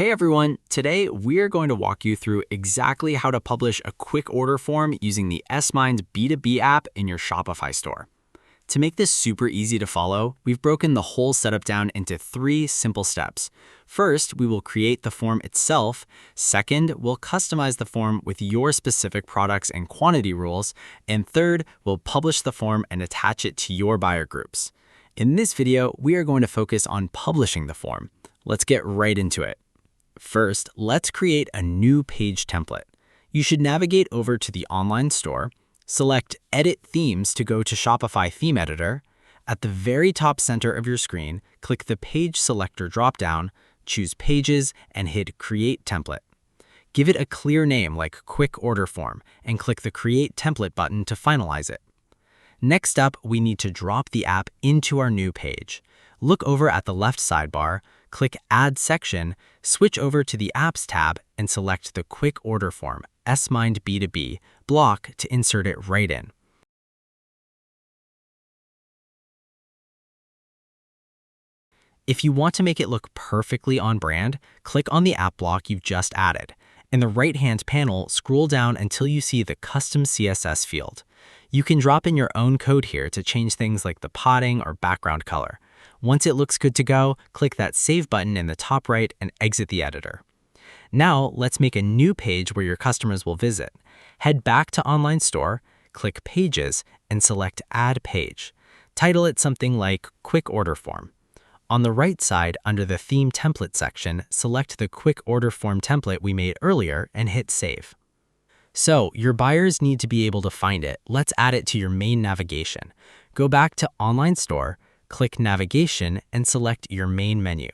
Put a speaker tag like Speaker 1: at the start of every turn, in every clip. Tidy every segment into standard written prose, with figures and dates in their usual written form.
Speaker 1: Hey everyone, today we're going to walk you through exactly how to publish a quick order form using the Smind B2B app in your Shopify store. To make this super easy to follow, we've broken the whole setup down into 3 simple steps. First, we will create the form itself. Second, we'll customize the form with your specific products and quantity rules. And third, we'll publish the form and attach it to your buyer groups. In this video, we are going to focus on publishing the form. Let's get right into it. First, let's create a new page template. You should navigate over to the online store, select Edit Themes to go to Shopify Theme Editor. At the very top center of your screen, click the Page Selector dropdown, choose Pages, and hit Create Template. Give it a clear name like Quick Order Form, and click the Create Template button to finalize it. Next up, we need to drop the app into our new page. Look over at the left sidebar, click Add Section, switch over to the Apps tab, and select the Quick Order Form, Smind B2B, block to insert it right in. If you want to make it look perfectly on brand, click on the app block you've just added. In the right-hand panel, scroll down until you see the Custom CSS field. You can drop in your own code here to change things like the padding or background color. Once it looks good to go, click that Save button in the top right and exit the editor. Now, let's make a new page where your customers will visit. Head back to Online Store, click Pages, and select Add Page. Title it something like Quick Order Form. On the right side, under the Theme Template section, select the Quick Order Form template we made earlier and hit Save. So, your buyers need to be able to find it. Let's add it to your main navigation. Go back to Online Store, click Navigation, and select your main menu.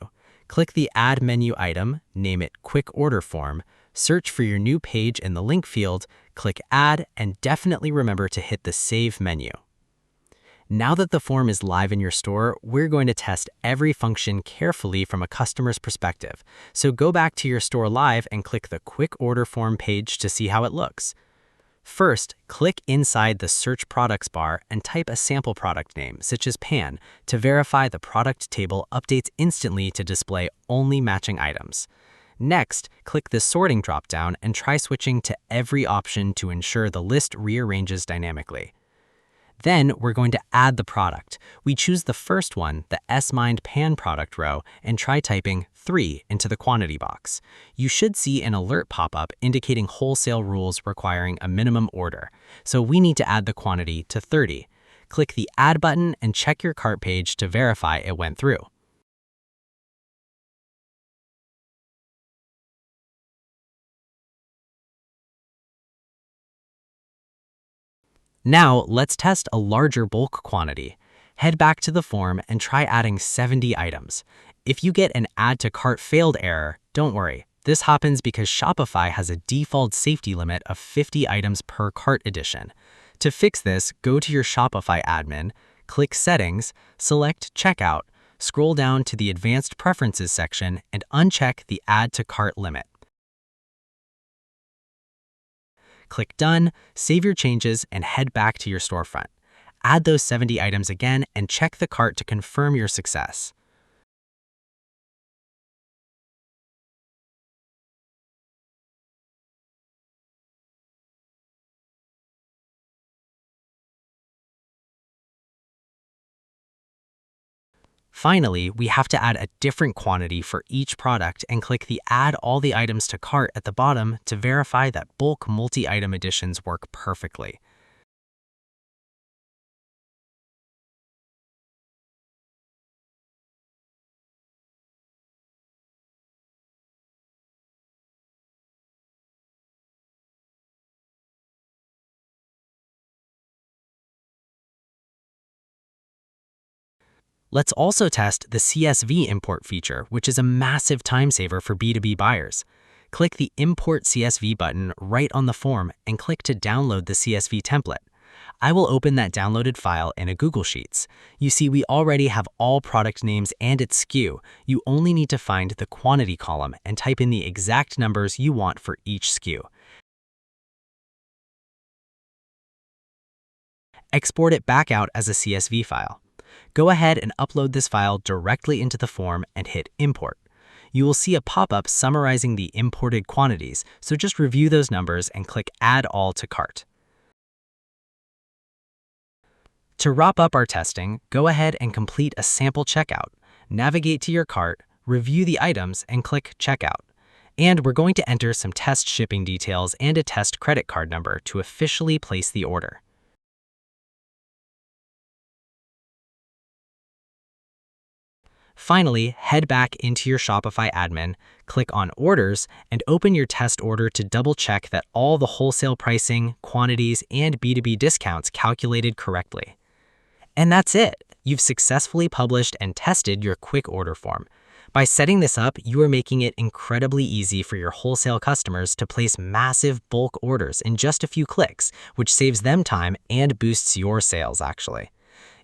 Speaker 1: Click the Add Menu item, name it Quick Order Form, search for your new page in the link field, click Add, and definitely remember to hit the Save menu. Now that the form is live in your store, we're going to test every function carefully from a customer's perspective. So go back to your store live and click the Quick Order Form page to see how it looks. First, click inside the Search Products bar and type a sample product name, such as pan, to verify the product table updates instantly to display only matching items. Next, click the Sorting dropdown and try switching to every option to ensure the list rearranges dynamically. Then, we're going to add the product. We choose the first one, the Smind Pan product row, and try typing 3 into the quantity box. You should see an alert pop up indicating wholesale rules requiring a minimum order. So we need to add the quantity to 30. Click the Add button and check your cart page to verify it went through. Now, let's test a larger bulk quantity. Head back to the form and try adding 70 items. If you get an Add to Cart Failed error, don't worry. This happens because Shopify has a default safety limit of 50 items per cart edition. To fix this, go to your Shopify admin, click Settings, select Checkout, scroll down to the Advanced Preferences section, and uncheck the Add to Cart limit. Click Done, save your changes, and head back to your storefront. Add those 70 items again and check the cart to confirm your success. Finally, we have to add a different quantity for each product and click the Add all the items to cart at the bottom to verify that bulk multi-item additions work perfectly. Let's also test the CSV import feature, which is a massive time saver for B2B buyers. Click the Import CSV button right on the form and click to download the CSV template. I will open that downloaded file in a Google Sheets. You see, we already have all product names and its SKU. You only need to find the quantity column and type in the exact numbers you want for each SKU. Export it back out as a CSV file. Go ahead and upload this file directly into the form and hit Import. You will see a pop-up summarizing the imported quantities, so just review those numbers and click Add All to Cart. To wrap up our testing, go ahead and complete a sample checkout. Navigate to your cart, review the items, and click Checkout. And we're going to enter some test shipping details and a test credit card number to officially place the order. Finally, head back into your Shopify admin, click on Orders, and open your test order to double-check that all the wholesale pricing, quantities, and B2B discounts calculated correctly. And that's it. You've successfully published and tested your quick order form. By setting this up, you are making it incredibly easy for your wholesale customers to place massive bulk orders in just a few clicks, which saves them time and boosts your sales, actually.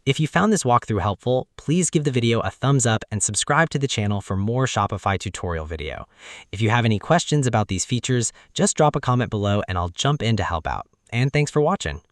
Speaker 1: If you found this walkthrough helpful, please give the video a thumbs up and subscribe to the channel for more Shopify tutorial video. If you have any questions about these features, just drop a comment below and I'll jump in to help out. And thanks for watching.